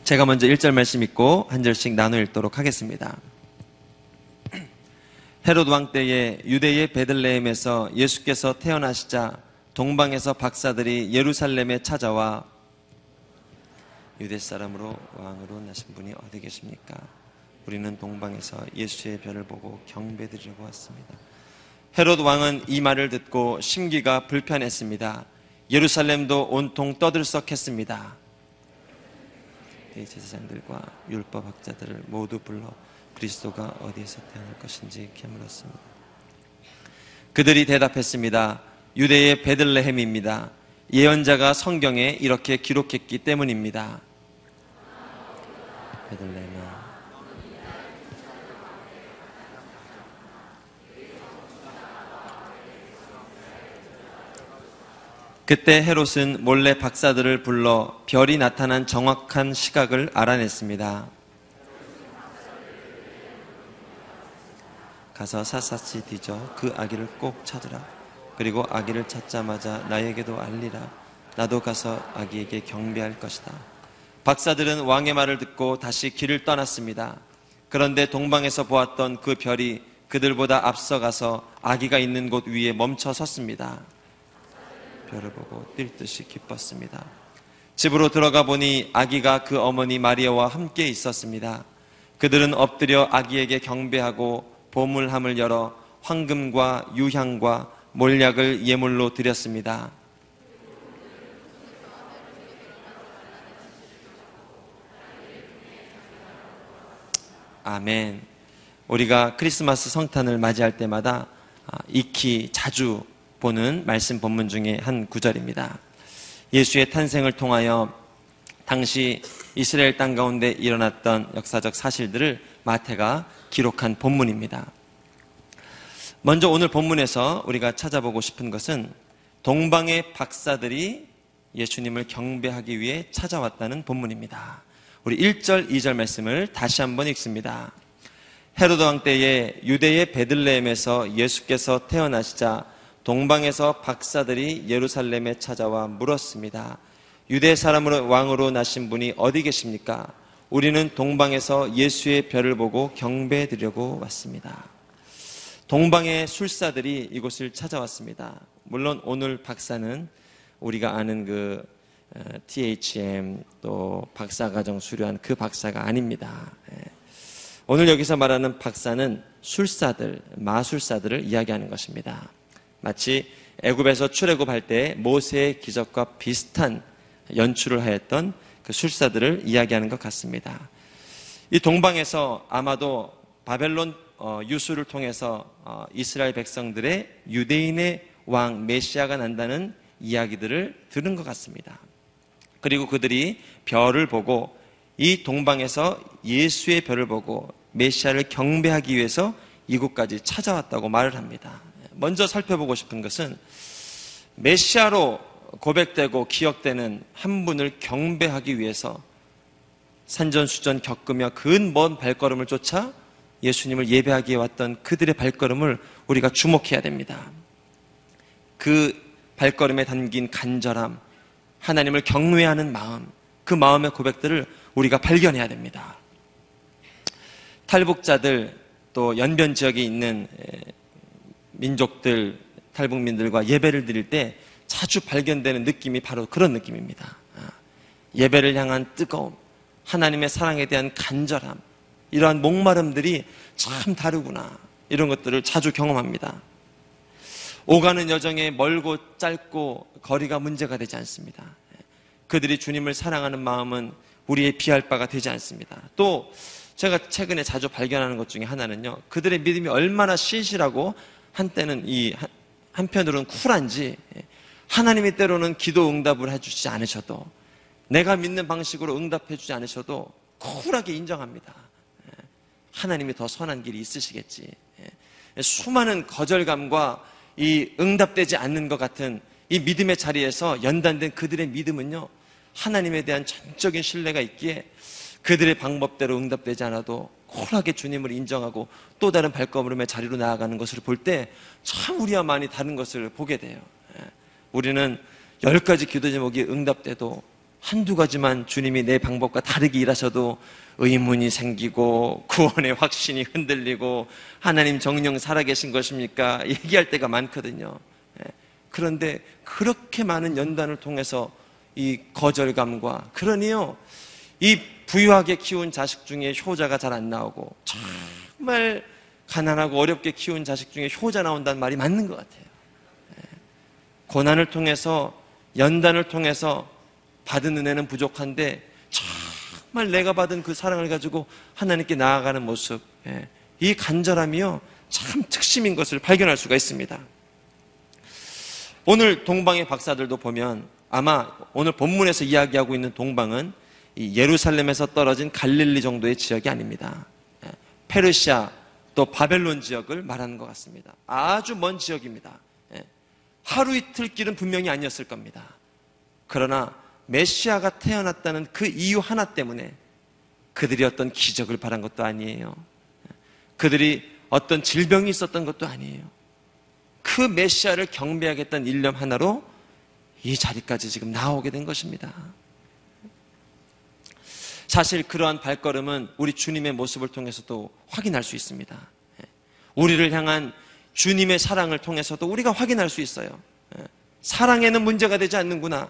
제가 먼저 1절 말씀 읽고 한 절씩 나눠 읽도록 하겠습니다. 헤롯 왕 때에 유대의 베들레헴에서 예수께서 태어나시자 동방에서 박사들이 예루살렘에 찾아와 유대 사람으로 왕으로 나신 분이 어디 계십니까? 우리는 동방에서 예수의 별을 보고 경배드리려고 왔습니다. 헤롯 왕은 이 말을 듣고 심기가 불편했습니다. 예루살렘도 온통 떠들썩했습니다. 대제사장들과 율법학자들을 모두 불러 그리스도가 어디에서 태어날 것인지 캐물었습니다. 그들이 대답했습니다. 유대의 베들레헴입니다. 예언자가 성경에 이렇게 기록했기 때문입니다. 베들레헴아, 그때 헤롯은 몰래 박사들을 불러 별이 나타난 정확한 시각을 알아냈습니다. 가서 샅샅이 뒤져 그 아기를 꼭 찾으라. 그리고 아기를 찾자마자 나에게도 알리라. 나도 가서 아기에게 경배할 것이다. 박사들은 왕의 말을 듣고 다시 길을 떠났습니다. 그런데 동방에서 보았던 그 별이 그들보다 앞서가서 아기가 있는 곳 위에 멈춰 섰습니다. 별을 보고 뛸 듯이 기뻤습니다. 집으로 들어가 보니 아기가 그 어머니 마리아와 함께 있었습니다. 그들은 엎드려 아기에게 경배하고 보물함을 열어 황금과 유향과 몰약을 예물로 드렸습니다. 아멘. 우리가 크리스마스 성탄을 맞이할 때마다 익히 자주 보는 말씀 본문 중에 한 구절입니다. 예수의 탄생을 통하여 당시 이스라엘 땅 가운데 일어났던 역사적 사실들을 마태가 기록한 본문입니다. 먼저 오늘 본문에서 우리가 찾아보고 싶은 것은 동방의 박사들이 예수님을 경배하기 위해 찾아왔다는 본문입니다. 우리 1절, 2절 말씀을 다시 한번 읽습니다. 헤로드 왕 때에 유대의 베들레헴에서 예수께서 태어나시자 동방에서 박사들이 예루살렘에 찾아와 물었습니다. 유대 사람으로 왕으로 나신 분이 어디 계십니까? 우리는 동방에서 예수의 별을 보고 경배드리려고 왔습니다. 동방의 술사들이 이곳을 찾아왔습니다. 물론 오늘 박사는 우리가 아는 그 THM 또 박사과정 수료한 그 박사가 아닙니다. 오늘 여기서 말하는 박사는 술사들, 마술사들을 이야기하는 것입니다. 마치 애굽에서 출애굽할 때 모세의 기적과 비슷한 연출을 하였던 그 술사들을 이야기하는 것 같습니다. 이 동방에서 아마도 바벨론 유수를 통해서 이스라엘 백성들의 유대인의 왕 메시아가 난다는 이야기들을 들은 것 같습니다. 그리고 그들이 별을 보고 이 동방에서 예수의 별을 보고 메시아를 경배하기 위해서 이곳까지 찾아왔다고 말을 합니다. 먼저 살펴보고 싶은 것은 메시아로 고백되고 기억되는 한 분을 경배하기 위해서 산전수전 겪으며 근 먼 발걸음을 쫓아 예수님을 예배하기에 왔던 그들의 발걸음을 우리가 주목해야 됩니다. 그 발걸음에 담긴 간절함, 하나님을 경외하는 마음, 그 마음의 고백들을 우리가 발견해야 됩니다. 탈북자들 또 연변 지역에 있는 민족들, 탈북민들과 예배를 드릴 때 자주 발견되는 느낌이 바로 그런 느낌입니다. 예배를 향한 뜨거움, 하나님의 사랑에 대한 간절함, 이러한 목마름들이 참 다르구나, 이런 것들을 자주 경험합니다. 오가는 여정에 멀고 짧고 거리가 문제가 되지 않습니다. 그들이 주님을 사랑하는 마음은 우리의 비할 바가 되지 않습니다. 또 제가 최근에 자주 발견하는 것 중에 하나는요, 그들의 믿음이 얼마나 신실하고 한때는 한편으로는 쿨한지, 하나님이 때로는 기도 응답을 해주지 않으셔도, 내가 믿는 방식으로 응답해 주지 않으셔도 쿨하게 인정합니다. 하나님이 더 선한 길이 있으시겠지. 수많은 거절감과 이 응답되지 않는 것 같은 이 믿음의 자리에서 연단된 그들의 믿음은요, 하나님에 대한 전적인 신뢰가 있기에 그들의 방법대로 응답되지 않아도 쿨하게 주님을 인정하고 또 다른 발걸음의 자리로 나아가는 것을 볼 때 참 우리와 많이 다른 것을 보게 돼요. 우리는 10가지 기도 제목이 응답돼도 한두 가지만 주님이 내 방법과 다르게 일하셔도 의문이 생기고 구원의 확신이 흔들리고 하나님 정령 살아계신 것입니까? 얘기할 때가 많거든요. 그런데 그렇게 많은 연단을 통해서 이 거절감과, 그러니요, 이 부유하게 키운 자식 중에 효자가 잘 안 나오고 정말 가난하고 어렵게 키운 자식 중에 효자 나온다는 말이 맞는 것 같아요. 고난을 통해서, 연단을 통해서 받은 은혜는 부족한데 정말 내가 받은 그 사랑을 가지고 하나님께 나아가는 모습, 이 간절함이요 참 특심인 것을 발견할 수가 있습니다. 오늘 동방의 박사들도 보면 아마 오늘 본문에서 이야기하고 있는 동방은 이 예루살렘에서 떨어진 갈릴리 정도의 지역이 아닙니다. 페르시아 또 바벨론 지역을 말하는 것 같습니다. 아주 먼 지역입니다. 하루 이틀 길은 분명히 아니었을 겁니다. 그러나 메시아가 태어났다는 그 이유 하나 때문에 그들이 어떤 기적을 바란 것도 아니에요. 그들이 어떤 질병이 있었던 것도 아니에요. 그 메시아를 경배하겠다는 일념 하나로 이 자리까지 지금 나오게 된 것입니다. 사실 그러한 발걸음은 우리 주님의 모습을 통해서도 확인할 수 있습니다. 우리를 향한 주님의 사랑을 통해서도 우리가 확인할 수 있어요. 사랑에는 문제가 되지 않는구나.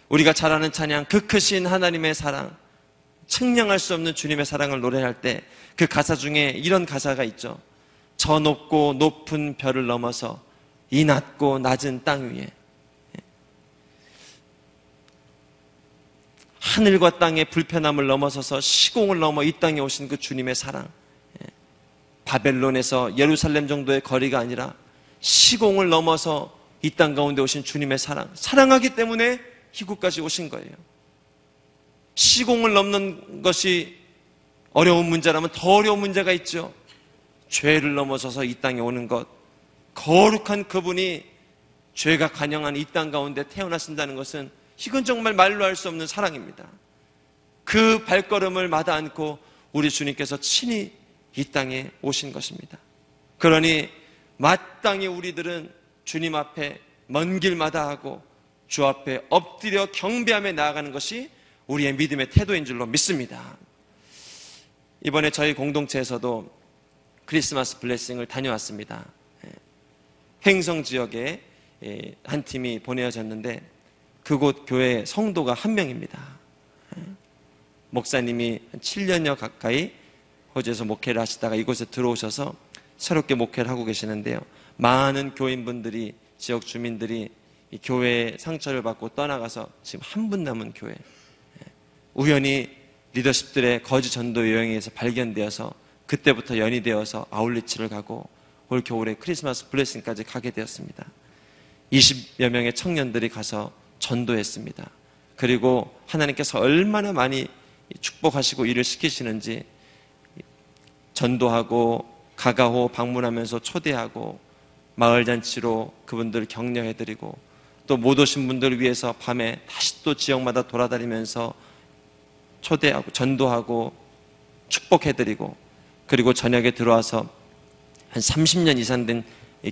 우리가 잘 아는 찬양, 그 크신 하나님의 사랑, 측량할 수 없는 주님의 사랑을 노래할 때 그 가사 중에 이런 가사가 있죠. 저 높고 높은 별을 넘어서 이 낮고 낮은 땅 위에, 하늘과 땅의 불편함을 넘어서서 시공을 넘어 이 땅에 오신 그 주님의 사랑, 바벨론에서 예루살렘 정도의 거리가 아니라 시공을 넘어서 이 땅 가운데 오신 주님의 사랑, 사랑하기 때문에 이곳까지 오신 거예요. 시공을 넘는 것이 어려운 문제라면 더 어려운 문제가 있죠. 죄를 넘어서서 이 땅에 오는 것, 거룩한 그분이 죄가 간영한 이 땅 가운데 태어나신다는 것은 이건 정말 말로 할 수 없는 사랑입니다. 그 발걸음을 마다 않고 우리 주님께서 친히 이 땅에 오신 것입니다. 그러니 마땅히 우리들은 주님 앞에 먼 길마다 하고 주 앞에 엎드려 경배하며 나아가는 것이 우리의 믿음의 태도인 줄로 믿습니다. 이번에 저희 공동체에서도 크리스마스 블레싱을 다녀왔습니다. 횡성 지역에 한 팀이 보내어졌는데 그곳 교회 성도가 한 명입니다. 목사님이 7년여 가까이 호주에서 목회를 하시다가 이곳에 들어오셔서 새롭게 목회를 하고 계시는데요. 많은 교인분들이, 지역 주민들이 이 교회의 상처를 받고 떠나가서 지금 한 분 남은 교회, 우연히 리더십들의 거지 전도 여행에서 발견되어서 그때부터 연이되어서 아울리치를 가고 올 겨울에 크리스마스 블레싱까지 가게 되었습니다. 20여 명의 청년들이 가서 전도했습니다. 그리고 하나님께서 얼마나 많이 축복하시고 일을 시키시는지 전도하고 가가호 방문하면서 초대하고 마을잔치로 그분들을 격려해드리고 또 못 오신 분들을 위해서 밤에 다시 또 지역마다 돌아다니면서 초대하고 전도하고 축복해드리고, 그리고 저녁에 들어와서 한 30년 이상 된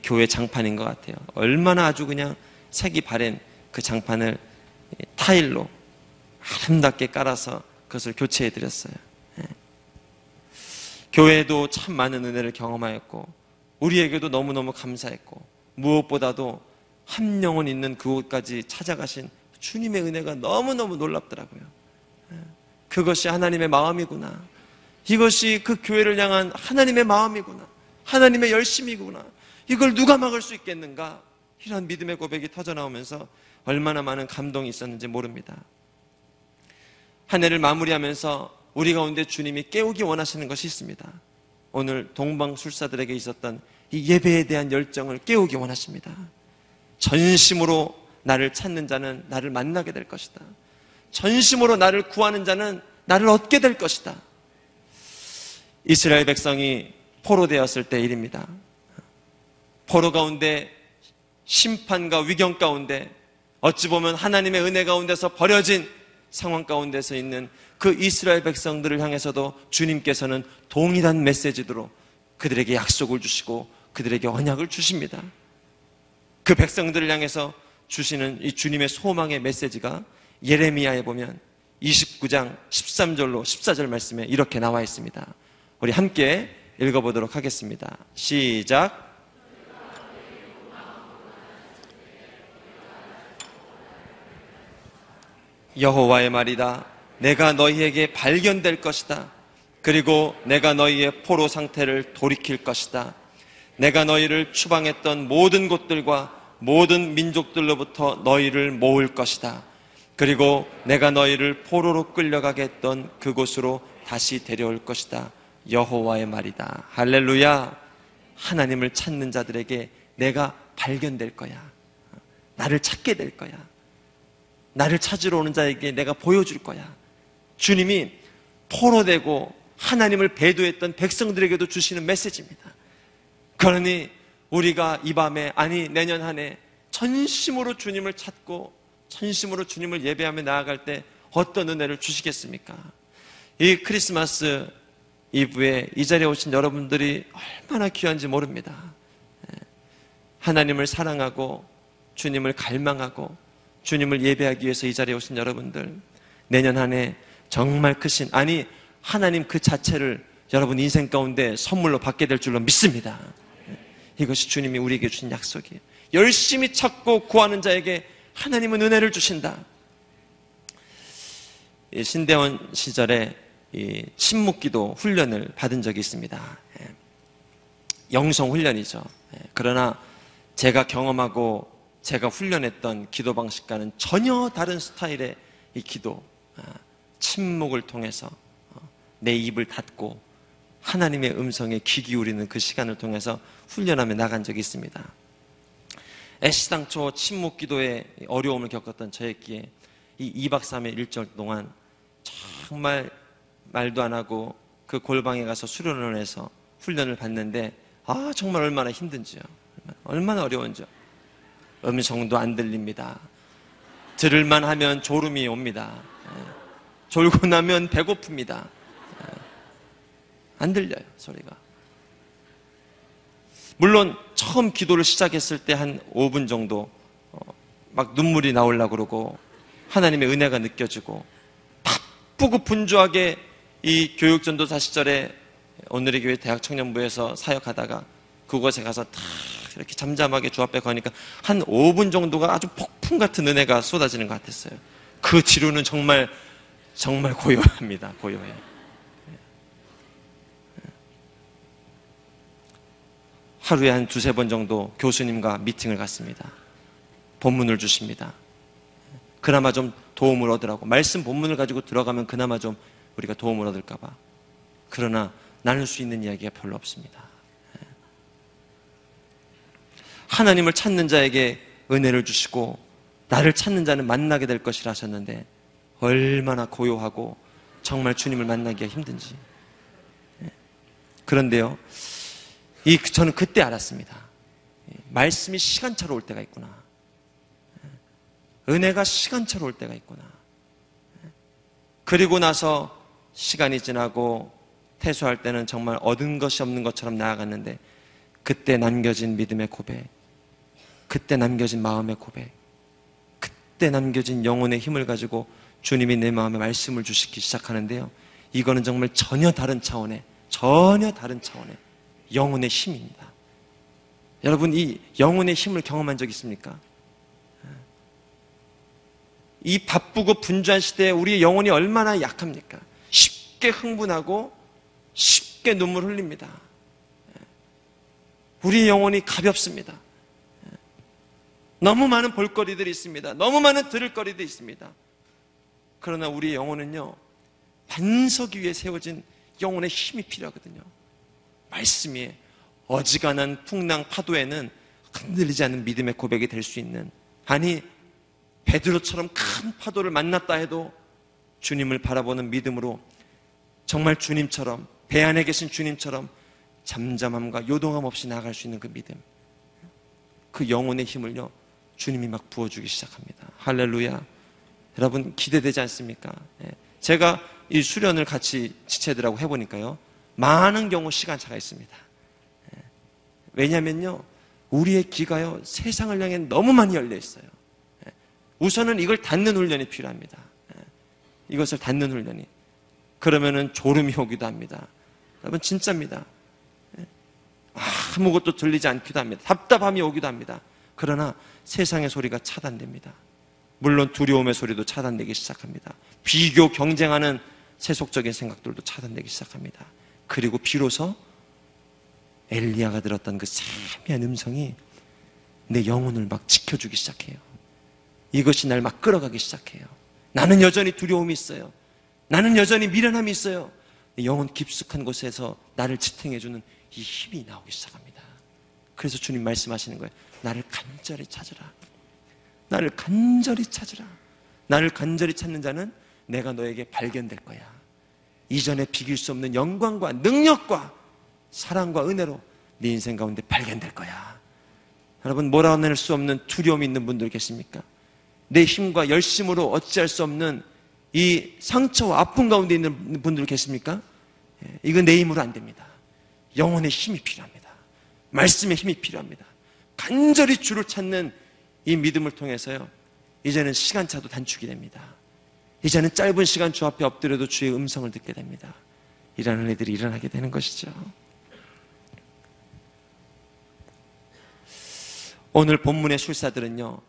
교회 장판인 것 같아요. 얼마나 아주 그냥 색이 바랜 그 장판을 타일로 아름답게 깔아서 그것을 교체해드렸어요. 교회도 참 많은 은혜를 경험하였고 우리에게도 너무너무 감사했고, 무엇보다도 한 영혼 있는 그곳까지 찾아가신 주님의 은혜가 너무너무 놀랍더라고요. 그것이 하나님의 마음이구나. 이것이 그 교회를 향한 하나님의 마음이구나. 하나님의 열심이구나. 이걸 누가 막을 수 있겠는가? 이런 믿음의 고백이 터져나오면서 얼마나 많은 감동이 있었는지 모릅니다. 한 해를 마무리하면서 우리 가운데 주님이 깨우기 원하시는 것이 있습니다. 오늘 동방술사들에게 있었던 이 예배에 대한 열정을 깨우기 원하십니다. 전심으로 나를 찾는 자는 나를 만나게 될 것이다. 전심으로 나를 구하는 자는 나를 얻게 될 것이다. 이스라엘 백성이 포로되었을 때 일입니다. 포로 가운데 심판과 위경 가운데 어찌 보면 하나님의 은혜 가운데서 버려진 상황 가운데서 있는 그 이스라엘 백성들을 향해서도 주님께서는 동일한 메시지로 그들에게 약속을 주시고 그들에게 언약을 주십니다. 그 백성들을 향해서 주시는 이 주님의 소망의 메시지가 예레미야에 보면 29장 13절로 14절 말씀에 이렇게 나와 있습니다. 우리 함께 읽어보도록 하겠습니다. 시작. 여호와의 말이다. 내가 너희에게 발견될 것이다. 그리고 내가 너희의 포로 상태를 돌이킬 것이다. 내가 너희를 추방했던 모든 곳들과 모든 민족들로부터 너희를 모을 것이다. 그리고 내가 너희를 포로로 끌려가게 했던 그곳으로 다시 데려올 것이다. 여호와의 말이다. 할렐루야. 하나님을 찾는 자들에게 내가 발견될 거야. 나를 찾게 될 거야. 나를 찾으러 오는 자에게 내가 보여줄 거야. 주님이 포로되고 하나님을 배도했던 백성들에게도 주시는 메시지입니다. 그러니 우리가 이 밤에, 아니 내년 한 해 전심으로 주님을 찾고 전심으로 주님을 예배하며 나아갈 때 어떤 은혜를 주시겠습니까? 이 크리스마스 이브에 이 자리에 오신 여러분들이 얼마나 귀한지 모릅니다. 하나님을 사랑하고 주님을 갈망하고 주님을 예배하기 위해서 이 자리에 오신 여러분들, 내년 한 해 정말 크신, 아니 하나님 그 자체를 여러분 인생 가운데 선물로 받게 될 줄로 믿습니다. 이것이 주님이 우리에게 주신 약속이에요. 열심히 찾고 구하는 자에게 하나님은 은혜를 주신다. 신대원 시절에 침묵기도 훈련을 받은 적이 있습니다. 영성 훈련이죠. 그러나 제가 경험하고 제가 훈련했던 기도 방식과는 전혀 다른 스타일의 이 기도, 침묵을 통해서 내 입을 닫고 하나님의 음성에 귀 기울이는 그 시간을 통해서 훈련하며 나간 적이 있습니다. 애시당초 침묵 기도에 어려움을 겪었던 저에게 이 2박 3일 일정 동안 정말 말도 안 하고 그 골방에 가서 수련을 해서 훈련을 받는데, 정말 얼마나 힘든지요. 얼마나 어려운지요. 음성도 안 들립니다. 들을만 하면 졸음이 옵니다. 졸고 나면 배고픕니다. 안 들려요, 소리가. 물론 처음 기도를 시작했을 때 한 5분 정도 막 눈물이 나오려고 그러고 하나님의 은혜가 느껴지고, 바쁘고 분주하게 이 교육전도사 시절에 오늘의 교회 대학청년부에서 사역하다가 그곳에 가서 다 이렇게 잠잠하게 주 앞에 가니까 한 5분 정도가 아주 폭풍 같은 은혜가 쏟아지는 것 같았어요. 그 뒤로는 정말 고요합니다. 고요해요. 하루에 한 2-3번 정도 교수님과 미팅을 갖습니다. 본문을 주십니다. 그나마 좀 도움을 얻으라고. 말씀 본문을 가지고 들어가면 그나마 좀 우리가 도움을 얻을까 봐. 그러나 나눌 수 있는 이야기가 별로 없습니다. 하나님을 찾는 자에게 은혜를 주시고 나를 찾는 자는 만나게 될 것이라 하셨는데, 얼마나 고요하고 정말 주님을 만나기가 힘든지. 그런데요, 저는 그때 알았습니다. 말씀이 시간차로 올 때가 있구나. 은혜가 시간차로 올 때가 있구나. 그리고 나서 시간이 지나고 퇴소할 때는 정말 얻은 것이 없는 것처럼 나아갔는데, 그때 남겨진 믿음의 고백, 그때 남겨진 마음의 고백, 그때 남겨진 영혼의 힘을 가지고 주님이 내 마음에 말씀을 주시기 시작하는데요, 이거는 정말 전혀 다른 차원의 영혼의 힘입니다. 여러분, 이 영혼의 힘을 경험한 적 있습니까? 이 바쁘고 분주한 시대에 우리의 영혼이 얼마나 약합니까? 쉽게 흥분하고 쉽게 눈물 흘립니다. 우리의 영혼이 가볍습니다. 너무 많은 볼거리들이 있습니다. 너무 많은 들을 거리도 있습니다. 그러나 우리의 영혼은요, 반석 위에 세워진 영혼의 힘이 필요하거든요. 말씀 위에 어지간한 풍랑 파도에는 흔들리지 않는 믿음의 고백이 될 수 있는, 아니 베드로처럼 큰 파도를 만났다 해도 주님을 바라보는 믿음으로, 정말 주님처럼, 배 안에 계신 주님처럼 잠잠함과 요동함 없이 나아갈 수 있는 그 믿음, 그 영혼의 힘을요 주님이 막 부어주기 시작합니다. 할렐루야. 여러분 기대되지 않습니까? 제가 이 수련을 같이 지체들하고 해보니까요, 많은 경우 시간차가 있습니다. 왜냐면요, 우리의 귀가요, 세상을 향해 너무 많이 열려 있어요. 우선은 이걸 닫는 훈련이 필요합니다. 이것을 닫는 훈련이. 그러면은 졸음이 오기도 합니다. 여러분 진짜입니다. 아무것도 들리지 않기도 합니다. 답답함이 오기도 합니다. 그러나 세상의 소리가 차단됩니다. 물론 두려움의 소리도 차단되기 시작합니다. 비교, 경쟁하는 세속적인 생각들도 차단되기 시작합니다. 그리고 비로소 엘리야가 들었던 그 세미한 음성이 내 영혼을 막 지켜주기 시작해요. 이것이 날 막 끌어가기 시작해요. 나는 여전히 두려움이 있어요. 나는 여전히 미련함이 있어요. 영혼 깊숙한 곳에서 나를 지탱해주는 이 힘이 나오기 시작합니다. 그래서 주님 말씀하시는 거예요. 나를 간절히 찾으라. 나를 간절히 찾으라. 나를 간절히 찾는 자는 내가 너에게 발견될 거야. 이전에 비길 수 없는 영광과 능력과 사랑과 은혜로 네 인생 가운데 발견될 거야. 여러분, 몰아낼 수 없는 두려움이 있는 분들 계십니까? 내 힘과 열심으로 어찌할 수 없는 이 상처와 아픔 가운데 있는 분들 계십니까? 이건 내 힘으로 안 됩니다. 영혼의 힘이 필요합니다. 말씀의 힘이 필요합니다. 간절히 주를 찾는 이 믿음을 통해서요, 이제는 시간차도 단축이 됩니다. 이제는 짧은 시간 주 앞에 엎드려도 주의 음성을 듣게 됩니다. 이런 은혜들이 일어나게 되는 것이죠. 오늘 본문의 술사들은요,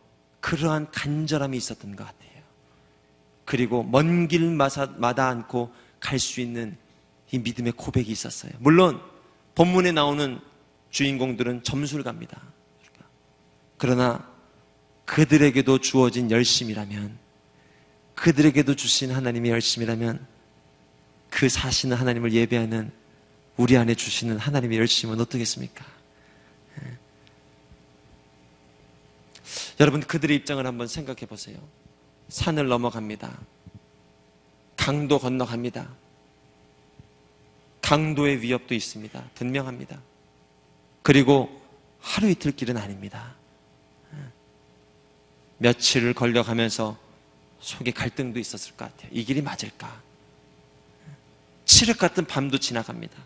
그러한 간절함이 있었던 것 같아요. 그리고 먼 길마다 않고 갈 수 있는 이 믿음의 고백이 있었어요. 물론 본문에 나오는 주인공들은 점수를 갑니다. 그러나 그들에게도 주어진 열심이라면, 그들에게도 주신 하나님의 열심이라면, 그 사시는 하나님을 예배하는 우리 안에 주시는 하나님의 열심은 어떻겠습니까? 여러분, 그들의 입장을 한번 생각해 보세요. 산을 넘어갑니다. 강도 건너갑니다. 강도의 위협도 있습니다. 분명합니다. 그리고 하루 이틀 길은 아닙니다. 며칠을 걸려가면서 속에 갈등도 있었을 것 같아요. 이 길이 맞을까? 칠흑 같은 밤도 지나갑니다.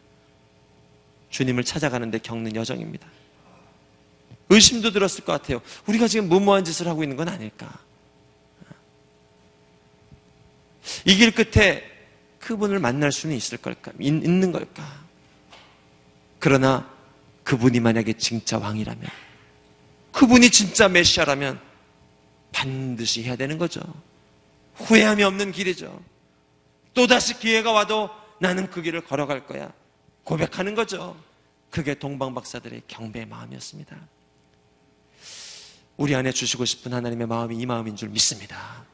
주님을 찾아가는데 겪는 여정입니다. 의심도 들었을 것 같아요. 우리가 지금 무모한 짓을 하고 있는 건 아닐까? 이 길 끝에 그분을 만날 수는 있을 걸까? 있는 걸까? 그러나 그분이 만약에 진짜 왕이라면, 그분이 진짜 메시아라면 반드시 해야 되는 거죠. 후회함이 없는 길이죠. 또다시 기회가 와도 나는 그 길을 걸어갈 거야. 고백하는 거죠. 그게 동방박사들의 경배의 마음이었습니다. 우리 안에 주시고 싶은 하나님의 마음이 이 마음인 줄 믿습니다.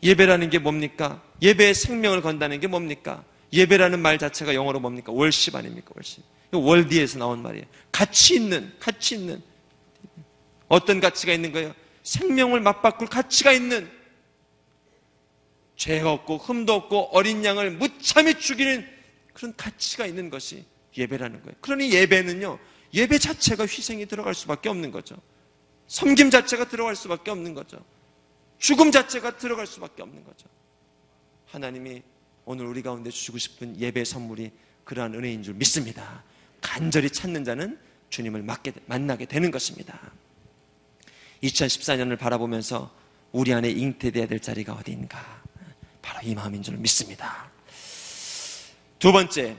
예배라는 게 뭡니까? 예배에 생명을 건다는 게 뭡니까? 예배라는 말 자체가 영어로 뭡니까? 월십 아닙니까? 월십. 월디에서 나온 말이에요. 가치 있는. 어떤 가치가 있는 거예요? 생명을 맞바꿀 가치가 있는, 죄가 없고 흠도 없고 어린 양을 무참히 죽이는 그런 가치가 있는 것이 예배라는 거예요. 그러니 예배는요, 예배 자체가 희생이 들어갈 수밖에 없는 거죠. 섬김 자체가 들어갈 수밖에 없는 거죠. 죽음 자체가 들어갈 수밖에 없는 거죠. 하나님이 오늘 우리 가운데 주시고 싶은 예배 선물이 그러한 은혜인 줄 믿습니다. 간절히 찾는 자는 주님을 만나게 되는 것입니다. 2014년을 바라보면서 우리 안에 잉태되어야 될 자리가 어디인가? 바로 이 마음인 줄 믿습니다. 두 번째,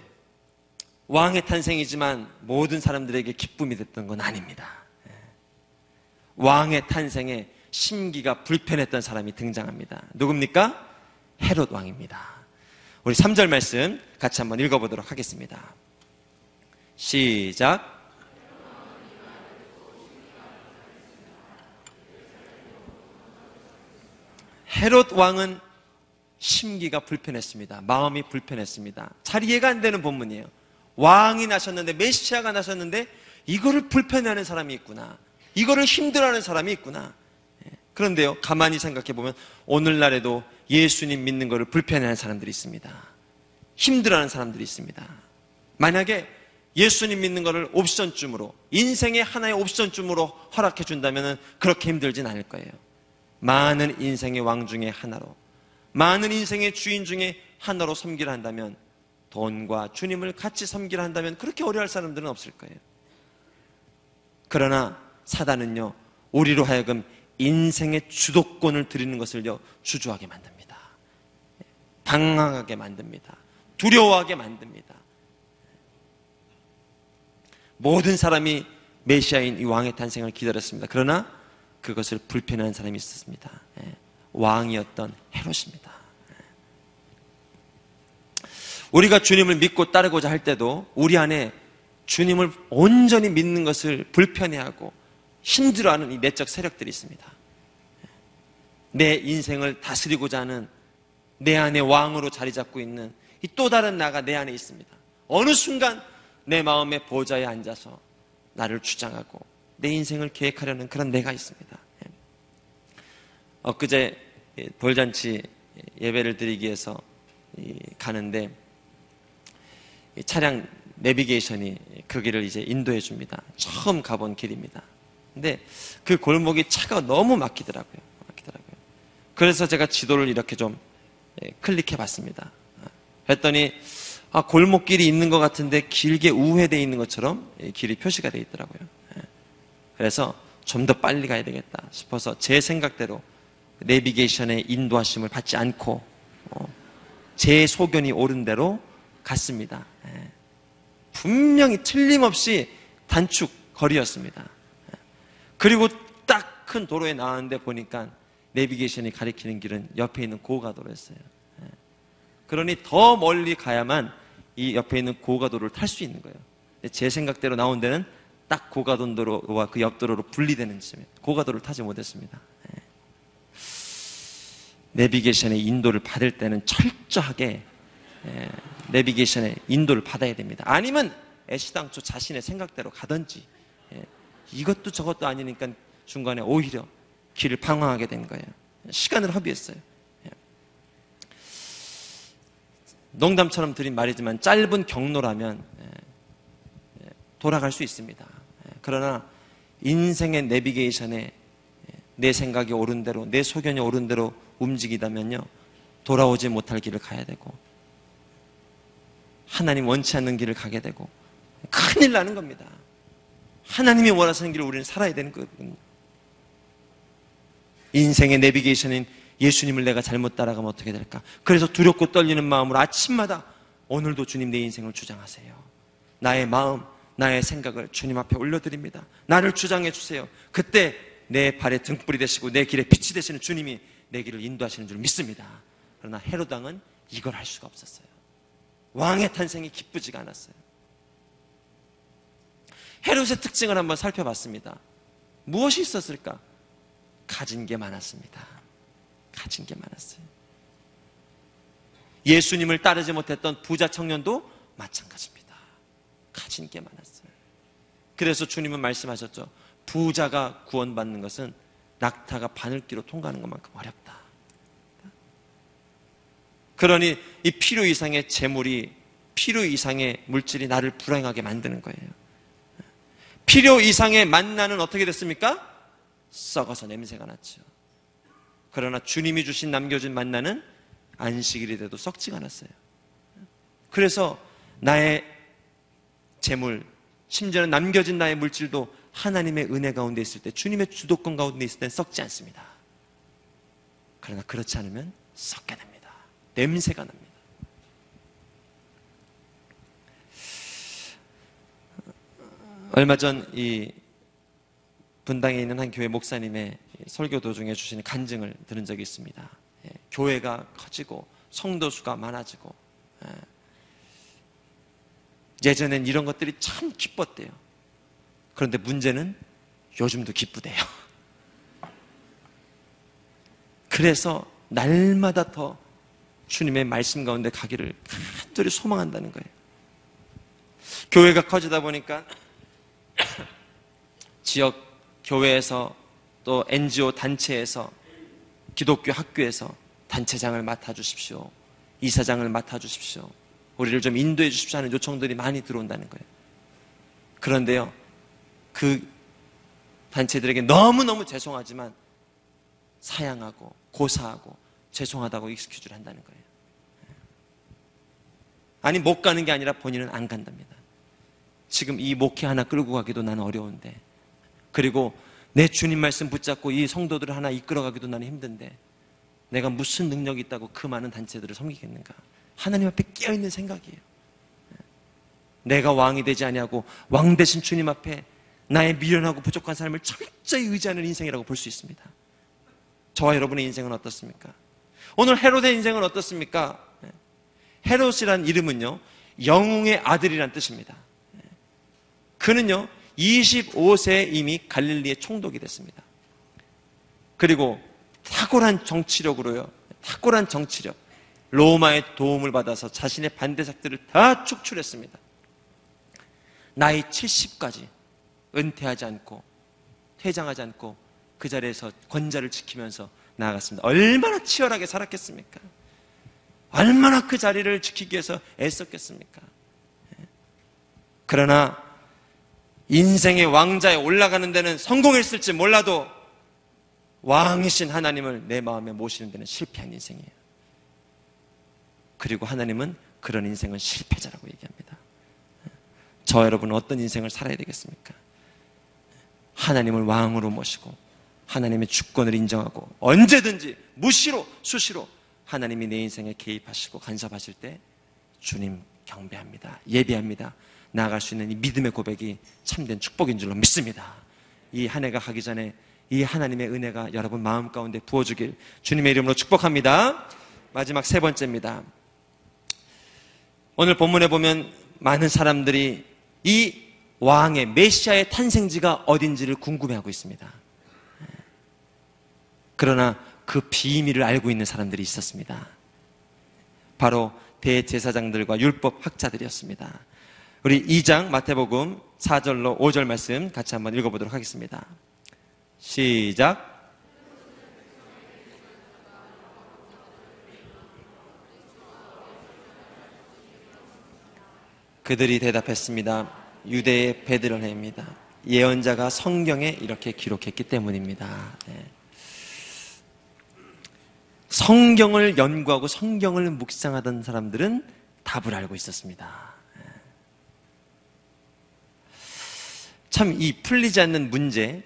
왕의 탄생이지만 모든 사람들에게 기쁨이 됐던 건 아닙니다. 왕의 탄생에 심기가 불편했던 사람이 등장합니다. 누굽니까? 헤롯 왕입니다. 우리 3절 말씀 같이 한번 읽어보도록 하겠습니다. 시작. 헤롯 왕은 심기가 불편했습니다. 마음이 불편했습니다. 잘 이해가 안 되는 본문이에요. 왕이 나셨는데, 메시아가 나셨는데 이거를 불편해하는 사람이 있구나, 이거를 힘들어하는 사람이 있구나. 그런데요, 가만히 생각해 보면 오늘날에도 예수님 믿는 것을 불편해하는 사람들이 있습니다. 힘들어하는 사람들이 있습니다. 만약에 예수님 믿는 것을 옵션쯤으로, 인생의 하나의 옵션쯤으로 허락해 준다면 그렇게 힘들진 않을 거예요. 많은 인생의 왕 중에 하나로 많은 인생의 주인 중에 하나로 섬기라 한다면, 돈과 주님을 같이 섬기라 한다면 그렇게 어려워할 사람들은 없을 거예요. 그러나 사단은요, 우리로 하여금 인생의 주도권을 드리는 것을요 주저하게 만듭니다. 방황하게 만듭니다. 두려워하게 만듭니다. 모든 사람이 메시아인 이 왕의 탄생을 기다렸습니다. 그러나 그것을 불편해하는 사람이 있었습니다. 왕이었던 헤롯입니다. 우리가 주님을 믿고 따르고자 할 때도 우리 안에 주님을 온전히 믿는 것을 불편해하고 힘들어하는 이 내적 세력들이 있습니다. 내 인생을 다스리고자 하는 내 안에 왕으로 자리 잡고 있는 이 또 다른 나가 내 안에 있습니다. 어느 순간 내 마음의 보좌에 앉아서 나를 주장하고 내 인생을 계획하려는 그런 내가 있습니다. 엊그제 돌잔치 예배를 드리기 위해서 가는데 차량 내비게이션이 그 길을 이제 인도해 줍니다. 처음 가본 길입니다. 근데 그 골목이 차가 너무 막히더라고요. 그래서 제가 지도를 이렇게 좀 클릭해 봤습니다. 그랬더니 골목길이 있는 것 같은데 길게 우회되어 있는 것처럼 길이 표시가 되어 있더라고요. 그래서 좀 더 빨리 가야 되겠다 싶어서 제 생각대로 내비게이션의 인도하심을 받지 않고 제 소견이 옳은 대로 갔습니다. 분명히 틀림없이 단축 거리였습니다. 그리고 딱 큰 도로에 나왔는데 보니까 내비게이션이 가리키는 길은 옆에 있는 고가도로였어요. 그러니 더 멀리 가야만 이 옆에 있는 고가도로를 탈 수 있는 거예요. 제 생각대로 나온 데는 딱 고가도로와 그 옆도로로 분리되는 지점에 고가도로를 타지 못했습니다. 내비게이션의 인도를 받을 때는 철저하게 내비게이션의 인도를 받아야 됩니다. 아니면 애시당초 자신의 생각대로 가든지, 이것도 저것도 아니니까 중간에 오히려 길을 방황하게 된 거예요. 시간을 허비했어요. 농담처럼 드린 말이지만 짧은 경로라면 돌아갈 수 있습니다. 그러나 인생의 내비게이션에 내 생각이 옳은 대로, 내 소견이 옳은 대로 움직이다면요, 돌아오지 못할 길을 가야 되고 하나님 원치 않는 길을 가게 되고 큰일 나는 겁니다. 하나님이 원하시는 길을 우리는 살아야 되는 거거든요. 인생의 내비게이션인 예수님을 내가 잘못 따라가면 어떻게 될까? 그래서 두렵고 떨리는 마음으로 아침마다 오늘도 주님 내 인생을 주장하세요. 나의 마음, 나의 생각을 주님 앞에 올려드립니다. 나를 주장해 주세요. 그때 내 발의 등불이 되시고 내 길에 빛이 되시는 주님이 내 길을 인도하시는 줄 믿습니다. 그러나 헤롯 왕은 이걸 할 수가 없었어요. 왕의 탄생이 기쁘지가 않았어요. 헤롯의 특징을 한번 살펴봤습니다. 무엇이 있었을까? 가진 게 많았습니다. 가진 게 많았어요. 예수님을 따르지 못했던 부자 청년도 마찬가지입니다. 가진 게 많았어요. 그래서 주님은 말씀하셨죠. 부자가 구원받는 것은 낙타가 바늘길로 통과하는 것만큼 어렵다. 그러니 이 필요 이상의 재물이, 필요 이상의 물질이 나를 불행하게 만드는 거예요. 필요 이상의 만나는 어떻게 됐습니까? 썩어서 냄새가 났죠. 그러나 주님이 주신 남겨진 만나는 안식일이 돼도 썩지가 않았어요. 그래서 나의 재물, 심지어는 남겨진 나의 물질도 하나님의 은혜 가운데 있을 때, 주님의 주도권 가운데 있을 때는 썩지 않습니다. 그러나 그렇지 않으면 썩게 됩니다. 냄새가 납니다. 얼마 전 이 분당에 있는 한 교회 목사님의 설교 도중에 주시는 간증을 들은 적이 있습니다. 교회가 커지고 성도 수가 많아지고, 예전엔 이런 것들이 참 기뻤대요. 그런데 문제는 요즘도 기쁘대요. 그래서 날마다 더 주님의 말씀 가운데 가기를 간절히 소망한다는 거예요. 교회가 커지다 보니까 지역 교회에서 또 NGO 단체에서, 기독교 학교에서 단체장을 맡아주십시오, 이사장을 맡아주십시오, 우리를 좀 인도해 주십시오 하는 요청들이 많이 들어온다는 거예요. 그런데요, 그 단체들에게 너무너무 죄송하지만 사양하고 고사하고 죄송하다고 익스큐즈를 한다는 거예요. 아니, 못 가는 게 아니라 본인은 안 간답니다. 지금 이 목회 하나 끌고 가기도 나는 어려운데, 그리고 내 주님 말씀 붙잡고 이 성도들을 하나 이끌어가기도 나는 힘든데, 내가 무슨 능력이 있다고 그 많은 단체들을 섬기겠는가? 하나님 앞에 깨어있는 생각이에요. 내가 왕이 되지 아니하고 왕 되신 주님 앞에 나의 미련하고 부족한 삶을 철저히 의지하는 인생이라고 볼 수 있습니다. 저와 여러분의 인생은 어떻습니까? 오늘 헤롯의 인생은 어떻습니까? 헤롯이란 이름은요, 영웅의 아들이란 뜻입니다. 그는요, 25세에 이미 갈릴리의 총독이 됐습니다. 그리고 탁월한 정치력으로요, 탁월한 정치력, 로마의 도움을 받아서 자신의 반대작들을 다 축출했습니다. 나이 70까지 은퇴하지 않고 퇴장하지 않고 그 자리에서 권좌를 지키면서 나아갔습니다. 얼마나 치열하게 살았겠습니까? 얼마나 그 자리를 지키기 위해서 애썼겠습니까? 그러나 인생의 왕자에 올라가는 데는 성공했을지 몰라도 왕이신 하나님을 내 마음에 모시는 데는 실패한 인생이에요. 그리고 하나님은 그런 인생은 실패자라고 얘기합니다. 저 여러분은 어떤 인생을 살아야 되겠습니까? 하나님을 왕으로 모시고 하나님의 주권을 인정하고 언제든지 무시로 수시로 하나님이 내 인생에 개입하시고 간섭하실 때 주님 경배합니다, 예배합니다, 나아갈 수 있는 이 믿음의 고백이 참된 축복인 줄로 믿습니다. 이 한 해가 가기 전에 이 하나님의 은혜가 여러분 마음 가운데 부어주길 주님의 이름으로 축복합니다. 마지막 세 번째입니다. 오늘 본문에 보면 많은 사람들이 이 왕의 메시아의 탄생지가 어딘지를 궁금해하고 있습니다. 그러나 그 비밀을 알고 있는 사람들이 있었습니다. 바로 대제사장들과 율법 학자들이었습니다. 우리 2장 마태복음 4절로 5절 말씀 같이 한번 읽어보도록 하겠습니다. 시작. 그들이 대답했습니다. 유대의 베들레헴입니다. 예언자가 성경에 이렇게 기록했기 때문입니다. 네. 성경을 연구하고 성경을 묵상하던 사람들은 답을 알고 있었습니다. 참 이 풀리지 않는 문제,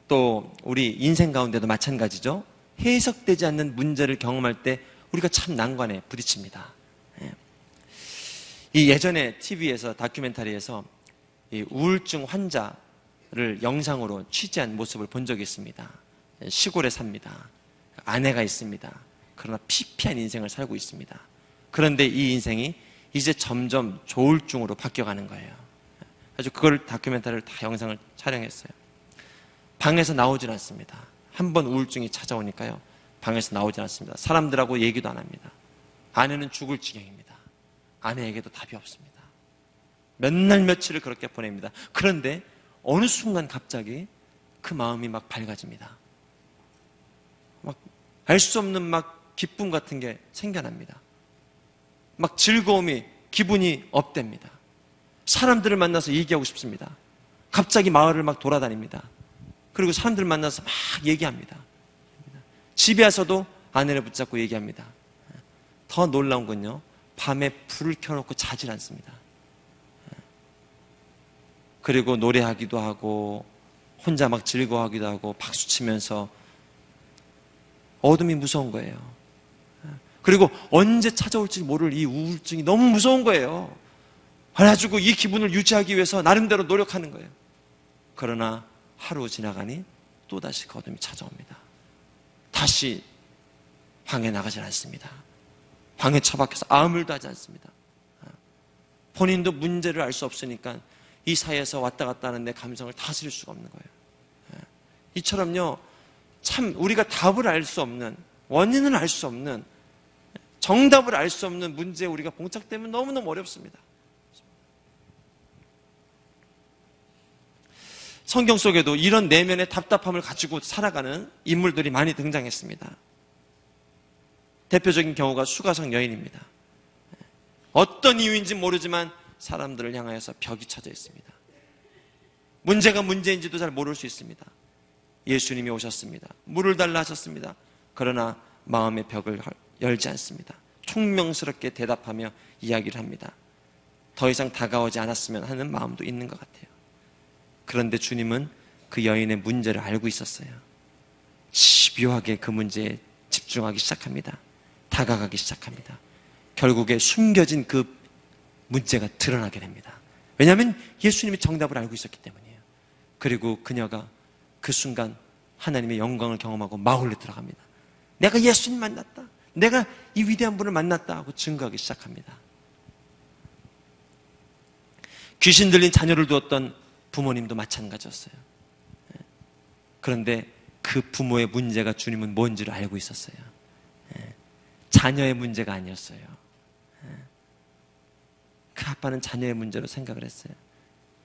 또 우리 인생 가운데도 마찬가지죠. 해석되지 않는 문제를 경험할 때 우리가 참 난관에 부딪힙니다. 이 예전에 TV에서 다큐멘터리에서 이 우울증 환자를 영상으로 취재한 모습을 본 적이 있습니다. 시골에 삽니다. 아내가 있습니다. 그러나 피폐한 인생을 살고 있습니다. 그런데 이 인생이 이제 점점 조울증으로 바뀌어가는 거예요. 아주 그걸 다큐멘터리를 다 영상을 촬영했어요. 방에서 나오질 않습니다. 한번 우울증이 찾아오니까요, 방에서 나오질 않습니다. 사람들하고 얘기도 안 합니다. 아내는 죽을 지경입니다. 아내에게도 답이 없습니다. 몇 날 며칠을 그렇게 보냅니다. 그런데 어느 순간 갑자기 그 마음이 막 밝아집니다. 막 알 수 없는 막 기쁨 같은 게 생겨납니다. 막 즐거움이, 기분이 업됩니다. 사람들을 만나서 얘기하고 싶습니다. 갑자기 마을을 막 돌아다닙니다. 그리고 사람들 만나서 막 얘기합니다. 집에 와서도 아내를 붙잡고 얘기합니다. 더 놀라운 건요, 밤에 불을 켜놓고 자질 않습니다. 그리고 노래하기도 하고 혼자 막 즐거워하기도 하고 박수치면서 어둠이 무서운 거예요. 그리고 언제 찾아올지 모를 이 우울증이 너무 무서운 거예요. 그래가지고 이 기분을 유지하기 위해서 나름대로 노력하는 거예요. 그러나 하루 지나가니 또다시 그 어둠이 찾아옵니다. 다시 방에 나가질 않습니다. 방에 처박혀서 아무 일도 하지 않습니다. 본인도 문제를 알 수 없으니까 이 사이에서 왔다 갔다 하는데 감성을 다스릴 수가 없는 거예요. 이처럼요, 참 우리가 답을 알 수 없는, 원인을 알 수 없는, 정답을 알 수 없는 문제에 우리가 봉착되면 너무너무 어렵습니다. 성경 속에도 이런 내면의 답답함을 가지고 살아가는 인물들이 많이 등장했습니다. 대표적인 경우가 수가성 여인입니다. 어떤 이유인지 모르지만 사람들을 향하여서 벽이 쳐져 있습니다. 문제가 문제인지도 잘 모를 수 있습니다. 예수님이 오셨습니다. 물을 달라 하셨습니다. 그러나 마음의 벽을 열지 않습니다. 퉁명스럽게 대답하며 이야기를 합니다. 더 이상 다가오지 않았으면 하는 마음도 있는 것 같아요. 그런데 주님은 그 여인의 문제를 알고 있었어요. 집요하게 그 문제에 집중하기 시작합니다. 다가가기 시작합니다. 결국에 숨겨진 그 문제가 드러나게 됩니다. 왜냐하면 예수님이 정답을 알고 있었기 때문이에요. 그리고 그녀가 그 순간 하나님의 영광을 경험하고 마을로 들어갑니다. 내가 예수님 만났다, 내가 이 위대한 분을 만났다 하고 증거하기 시작합니다. 귀신 들린 자녀를 두었던 부모님도 마찬가지였어요. 그런데 그 부모의 문제가 주님은 뭔지를 알고 있었어요. 자녀의 문제가 아니었어요. 그 아빠는 자녀의 문제로 생각을 했어요.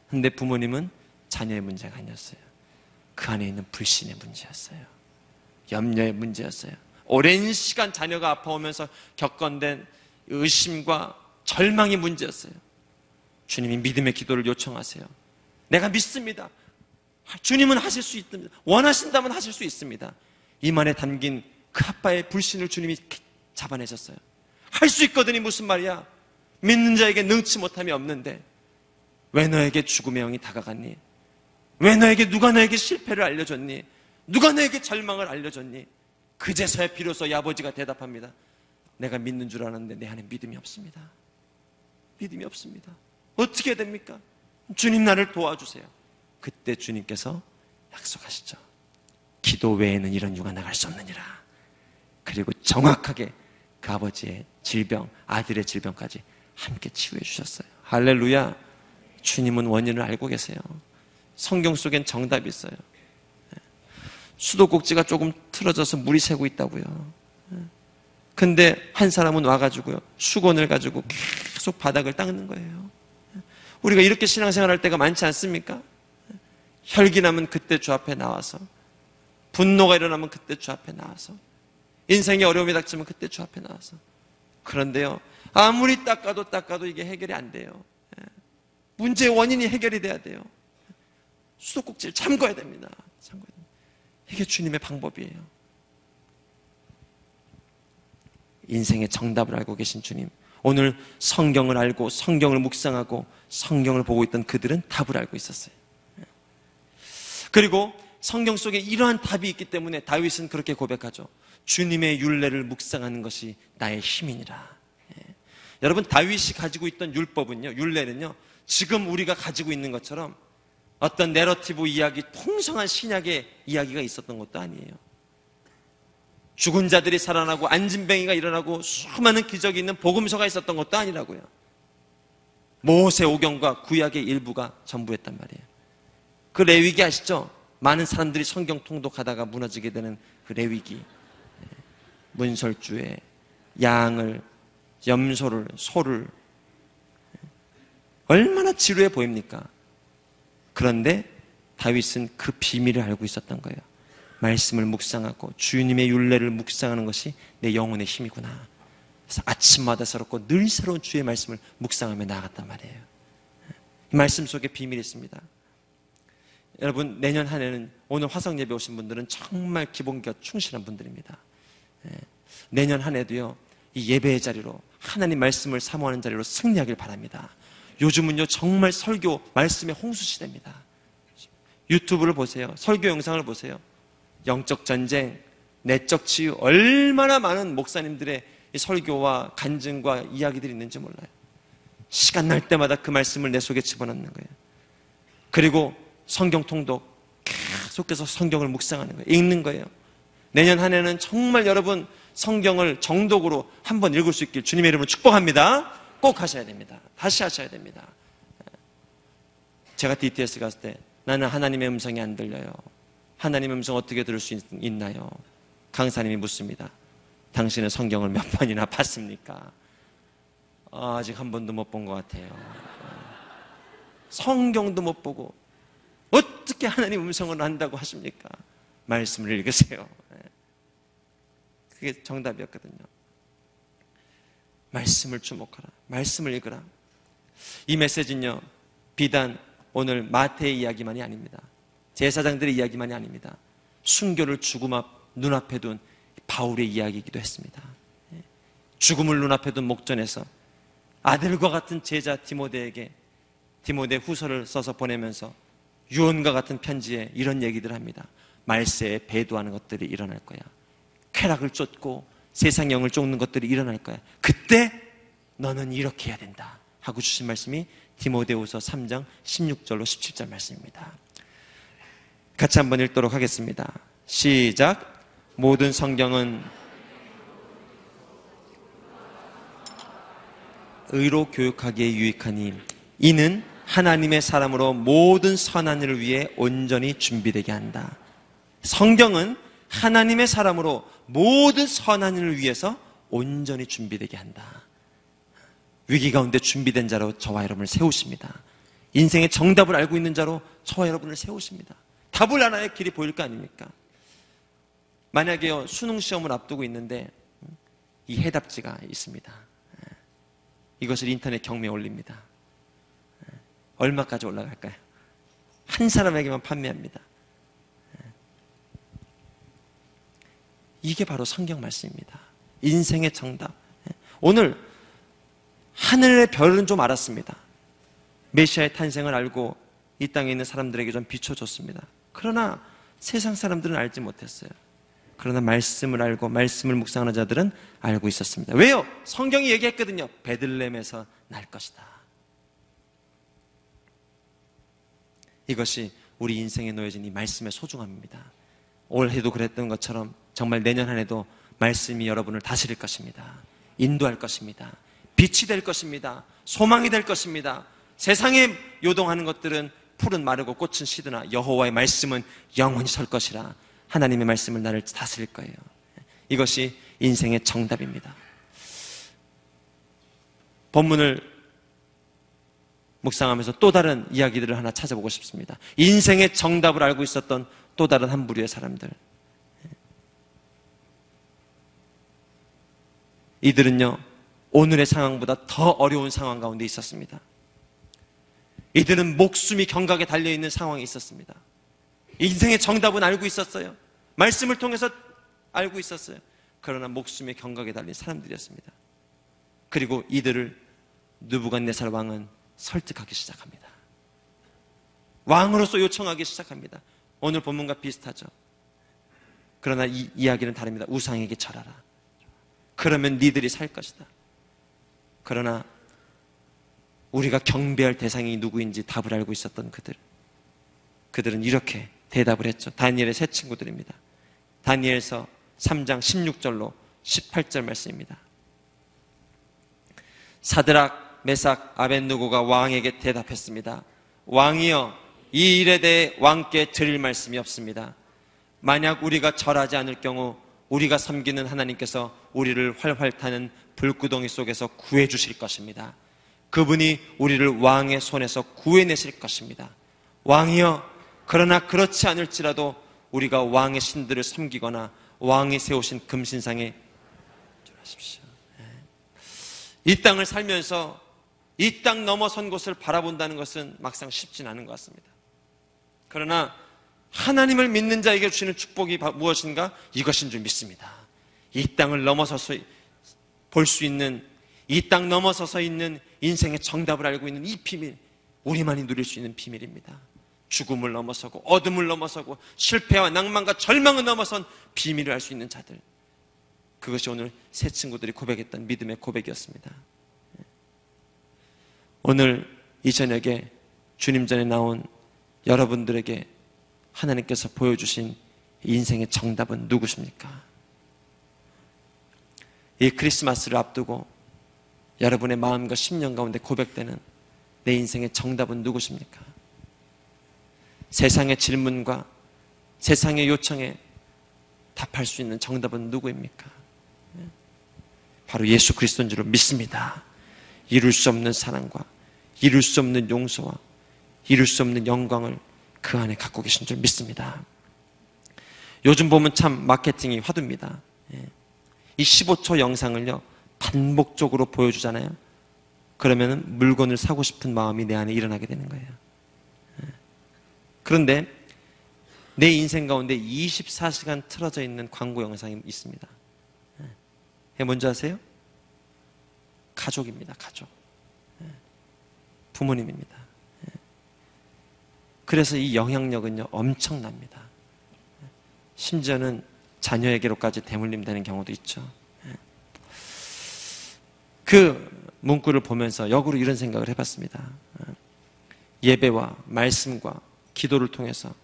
그런데 부모님은 자녀의 문제가 아니었어요. 그 안에 있는 불신의 문제였어요. 염려의 문제였어요. 오랜 시간 자녀가 아파오면서 겪어낸 의심과 절망의 문제였어요. 주님이 믿음의 기도를 요청하세요. 내가 믿습니다. 주님은 하실 수 있습니다. 원하신다면 하실 수 있습니다. 임 안에 담긴 그 아빠의 불신을 주님이 잡아내셨어요. 할 수 있거든이 무슨 말이야? 믿는 자에게 능치 못함이 없는데 왜 너에게 죽음의 영이 다가갔니? 왜 누가 너에게 실패를 알려줬니? 누가 너에게 절망을 알려줬니? 그제서야 비로소 이 아버지가 대답합니다. 내가 믿는 줄 아는데 내 안에 믿음이 없습니다. 믿음이 없습니다. 어떻게 해야 됩니까? 주님 나를 도와주세요. 그때 주님께서 약속하시죠. 기도 외에는 이런 유가 나갈 수 없느니라. 그리고 정확하게 그 아버지의 질병, 아들의 질병까지 함께 치유해 주셨어요. 할렐루야. 주님은 원인을 알고 계세요. 성경 속엔 정답이 있어요. 수도꼭지가 조금 틀어져서 물이 새고 있다고요. 근데 한 사람은 와가지고요, 수건을 가지고 계속 바닥을 닦는 거예요. 우리가 이렇게 신앙생활할 때가 많지 않습니까? 혈기나면 그때 주 앞에 나와서, 분노가 일어나면 그때 주 앞에 나와서, 인생에 어려움이 닥치면 그때 주 앞에 나와서. 그런데요, 아무리 닦아도 이게 해결이 안 돼요. 문제의 원인이 해결이 돼야 돼요. 수도꼭지를 잠궈야 됩니다. 이게 주님의 방법이에요. 인생의 정답을 알고 계신 주님, 오늘 성경을 알고 성경을 묵상하고 성경을 보고 있던 그들은 답을 알고 있었어요. 그리고 성경 속에 이러한 답이 있기 때문에 다윗은 그렇게 고백하죠. 주님의 율례를 묵상하는 것이 나의 힘이니라. 여러분, 다윗이 가지고 있던 율법은요, 율례는요, 지금 우리가 가지고 있는 것처럼 어떤 내러티브 이야기, 통성한 신약의 이야기가 있었던 것도 아니에요. 죽은 자들이 살아나고 안진뱅이가 일어나고 수많은 기적이 있는 복음서가 있었던 것도 아니라고요. 모세오경과 구약의 일부가 전부였단 말이에요. 그 레위기 아시죠? 많은 사람들이 성경 통독하다가 무너지게 되는 그 레위기. 문설주에 양을, 염소를, 소를, 얼마나 지루해 보입니까? 그런데 다윗은 그 비밀을 알고 있었던 거예요. 말씀을 묵상하고 주님의 율례를 묵상하는 것이 내 영혼의 힘이구나. 그래서 아침마다 새롭고 늘 새로운 주의 말씀을 묵상하며 나아갔단 말이에요. 이 말씀 속에 비밀이 있습니다. 여러분, 내년 한 해는, 오늘 화성 예배 오신 분들은 정말 기본기가 충실한 분들입니다. 내년 한 해도요, 이 예배의 자리로, 하나님 말씀을 사모하는 자리로 승리하길 바랍니다. 요즘은요, 정말 설교 말씀의 홍수시대입니다. 유튜브를 보세요. 설교 영상을 보세요. 영적 전쟁, 내적 치유, 얼마나 많은 목사님들의 이 설교와 간증과 이야기들이 있는지 몰라요. 시간 날 때마다 그 말씀을 내 속에 집어넣는 거예요. 그리고 성경 통독, 계속해서 성경을 묵상하는 거예요. 읽는 거예요. 내년 한 해는 정말 여러분 성경을 정독으로 한번 읽을 수 있길 주님의 이름으로 축복합니다. 꼭 하셔야 됩니다. 다시 하셔야 됩니다. 제가 DTS 갔을 때 나는 하나님의 음성이 안 들려요. 하나님의 음성 어떻게 들을 수 있나요? 강사님이 묻습니다. 당신은 성경을 몇 번이나 봤습니까? 아직 한 번도 못 본 것 같아요. 성경도 못 보고 어떻게 하나님 음성을 안다고 하십니까? 말씀을 읽으세요. 그게 정답이었거든요. 말씀을 주목하라. 말씀을 읽으라. 이 메시지는요, 비단 오늘 마태의 이야기만이 아닙니다. 제사장들의 이야기만이 아닙니다. 순교를 죽음 앞 눈앞에 둔 바울의 이야기이기도 했습니다. 죽음을 눈앞에 둔 목전에서 아들과 같은 제자 디모데에게 디모데 후서를 써서 보내면서 유언과 같은 편지에 이런 얘기들을 합니다. 말세에 배도하는 것들이 일어날 거야. 쾌락을 쫓고 세상 영을 쫓는 것들이 일어날 거야. 그때 너는 이렇게 해야 된다 하고 주신 말씀이 디모데후서 3장 16절로 17절 말씀입니다. 같이 한번 읽도록 하겠습니다. 시작. 모든 성경은 의로 교육하기에 유익하니 이는 하나님의 사람으로 모든 선한 일을 위해 온전히 준비되게 한다. 성경은 하나님의 사람으로 모든 선한 일을 위해서 온전히 준비되게 한다. 위기 가운데 준비된 자로 저와 여러분을 세우십니다. 인생의 정답을 알고 있는 자로 저와 여러분을 세우십니다. 답을 알아야 길이 보일 거 아닙니까? 만약에 수능 시험을 앞두고 있는데 이 해답지가 있습니다. 이것을 인터넷 경매에 올립니다. 얼마까지 올라갈까요? 한 사람에게만 판매합니다. 이게 바로 성경 말씀입니다. 인생의 정답. 오늘 하늘의 별은 좀 알았습니다. 메시아의 탄생을 알고 이 땅에 있는 사람들에게 좀 비춰줬습니다. 그러나 세상 사람들은 알지 못했어요. 그러나 말씀을 알고 말씀을 묵상하는 자들은 알고 있었습니다. 왜요? 성경이 얘기했거든요. 베들레헴에서 날 것이다. 이것이 우리 인생에 놓여진 이 말씀의 소중함입니다. 올해도 그랬던 것처럼 정말 내년 한 해도 말씀이 여러분을 다스릴 것입니다. 인도할 것입니다. 빛이 될 것입니다. 소망이 될 것입니다. 세상에 요동하는 것들은 풀은 마르고 꽃은 시드나 여호와의 말씀은 영원히 설 것이라. 하나님의 말씀은 나를 다스릴 거예요. 이것이 인생의 정답입니다. 본문을 묵상하면서 또 다른 이야기들을 하나 찾아보고 싶습니다. 인생의 정답을 알고 있었던 또 다른 한 부류의 사람들. 이들은요, 오늘의 상황보다 더 어려운 상황 가운데 있었습니다. 이들은 목숨이 경각에 달려있는 상황이 있었습니다. 인생의 정답은 알고 있었어요. 말씀을 통해서 알고 있었어요. 그러나 목숨의 경각에 달린 사람들이었습니다. 그리고 이들을 느부갓네살 왕은 설득하기 시작합니다. 왕으로서 요청하기 시작합니다. 오늘 본문과 비슷하죠. 그러나 이 이야기는 다릅니다. 우상에게 절하라. 그러면 니들이 살 것이다. 그러나 우리가 경배할 대상이 누구인지 답을 알고 있었던 그들은 이렇게 대답을 했죠. 다니엘의 세 친구들입니다. 다니엘서 3장 16절로 18절 말씀입니다. 사드락, 메삭, 아벳느고가 왕에게 대답했습니다. 왕이여, 이 일에 대해 왕께 드릴 말씀이 없습니다. 만약 우리가 절하지 않을 경우 우리가 섬기는 하나님께서 우리를 활활 타는 불구덩이 속에서 구해 주실 것입니다. 그분이 우리를 왕의 손에서 구해내실 것입니다. 왕이여, 그러나 그렇지 않을지라도 우리가 왕의 신들을 섬기거나 왕이 세우신 금신상에 절하십시오. 이 땅을 살면서 이 땅 넘어선 곳을 바라본다는 것은 막상 쉽진 않은 것 같습니다. 그러나 하나님을 믿는 자에게 주시는 축복이 무엇인가? 이것인 줄 믿습니다. 이 땅을 넘어서서 볼 수 있는, 이 땅 넘어서서 있는 인생의 정답을 알고 있는 이 비밀, 우리만이 누릴 수 있는 비밀입니다. 죽음을 넘어서고 어둠을 넘어서고 실패와 낭만과 절망을 넘어선 비밀을 알 수 있는 자들, 그것이 오늘 세 친구들이 고백했던 믿음의 고백이었습니다. 오늘 이 저녁에 주님 전에 나온 여러분들에게 하나님께서 보여주신 인생의 정답은 누구십니까? 이 크리스마스를 앞두고 여러분의 마음과 심령 가운데 고백되는 내 인생의 정답은 누구십니까? 세상의 질문과 세상의 요청에 답할 수 있는 정답은 누구입니까? 바로 예수 그리스도인 줄 믿습니다. 이룰 수 없는 사랑과 이룰 수 없는 용서와 이룰 수 없는 영광을 그 안에 갖고 계신 줄 믿습니다. 요즘 보면 참 마케팅이 화두입니다. 이 15초 영상을요 반복적으로 보여주잖아요. 그러면 물건을 사고 싶은 마음이 내 안에 일어나게 되는 거예요. 그런데 내 인생 가운데 24시간 틀어져 있는 광고 영상이 있습니다. 이게 뭔지 아세요? 가족입니다. 가족. 부모님입니다. 그래서 이 영향력은요 엄청납니다. 심지어는 자녀에게로까지 대물림되는 경우도 있죠. 그 문구를 보면서 역으로 이런 생각을 해봤습니다. 예배와 말씀과 기도를 통해서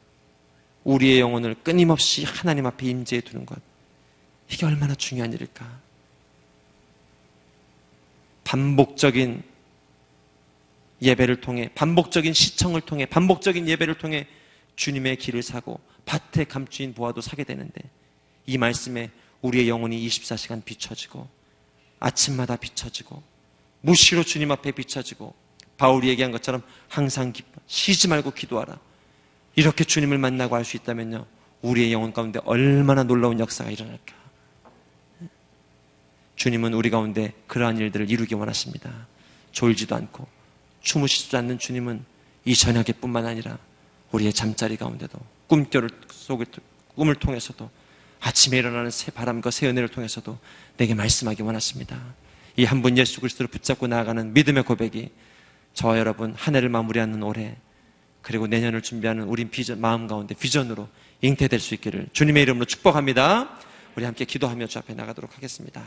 우리의 영혼을 끊임없이 하나님 앞에 임재해 두는 것, 이게 얼마나 중요한 일일까. 반복적인 예배를 통해, 반복적인 시청을 통해, 반복적인 예배를 통해 주님의 길을 사고 밭에 감추인 보화도 사게 되는데, 이 말씀에 우리의 영혼이 24시간 비춰지고 아침마다 비춰지고 무시로 주님 앞에 비춰지고, 바울이 얘기한 것처럼 항상 기뻐 쉬지 말고 기도하라, 이렇게 주님을 만나고 할 수 있다면요, 우리의 영혼 가운데 얼마나 놀라운 역사가 일어날까. 주님은 우리 가운데 그러한 일들을 이루기 원하십니다. 졸지도 않고 주무시지도 않는 주님은 이 저녁에 뿐만 아니라 우리의 잠자리 가운데도, 꿈을 통해서도, 아침에 일어나는 새 바람과 새 은혜를 통해서도 내게 말씀하기 원하십니다. 이 한 분 예수 그리스도를 붙잡고 나아가는 믿음의 고백이 저와 여러분 한 해를 마무리하는 올해, 그리고 내년을 준비하는 우리 마음 가운데 비전으로 잉태될 수 있기를 주님의 이름으로 축복합니다. 우리 함께 기도하며 주 앞에 나가도록 하겠습니다.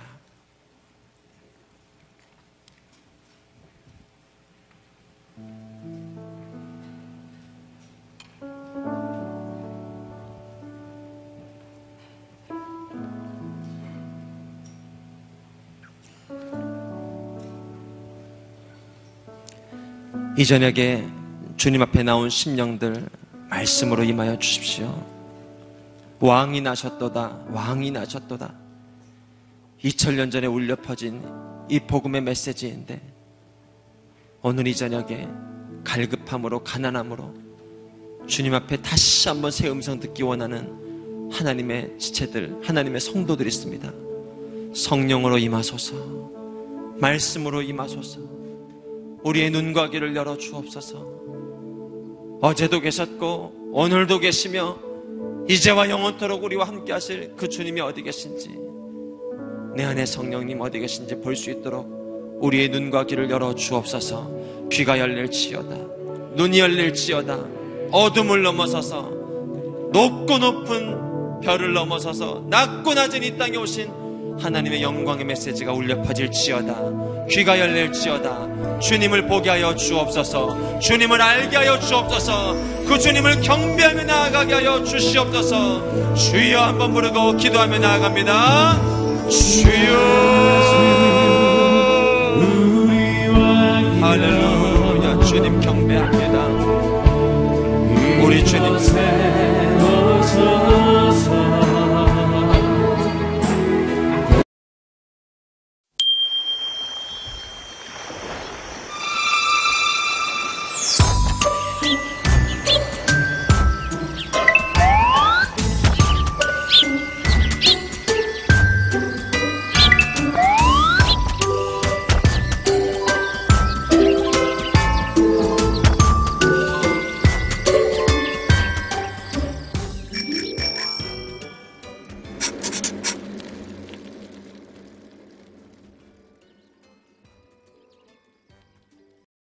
이 저녁에 주님 앞에 나온 심령들 말씀으로 임하여 주십시오. 왕이 나셨도다, 왕이 나셨도다. 2000년 전에 울려 퍼진 이 복음의 메시지인데, 오늘 이 저녁에 갈급함으로, 가난함으로 주님 앞에 다시 한번 새 음성 듣기 원하는 하나님의 지체들, 하나님의 성도들이 있습니다. 성령으로 임하소서, 말씀으로 임하소서, 우리의 눈과 귀를 열어 주옵소서. 어제도 계셨고 오늘도 계시며 이제와 영원토록 우리와 함께 하실 그 주님이 어디 계신지, 내 안에 성령님 어디 계신지 볼 수 있도록 우리의 눈과 귀를 열어 주옵소서. 귀가 열릴지어다, 눈이 열릴지어다, 어둠을 넘어서서 높고 높은 별을 넘어서서 낮고 낮은 이 땅에 오신 하나님의 영광의 메시지가 울려 퍼질지어다. 귀가 열릴지어다. 주님을 보게 하여 주옵소서. 주님을 알게 하여 주옵소서. 그 주님을 경배하며 나아가게 하여 주시옵소서. 주여 한번 부르고 기도하며 나아갑니다. 주여. 할렐루야. 주님 경배합니다. 우리 주님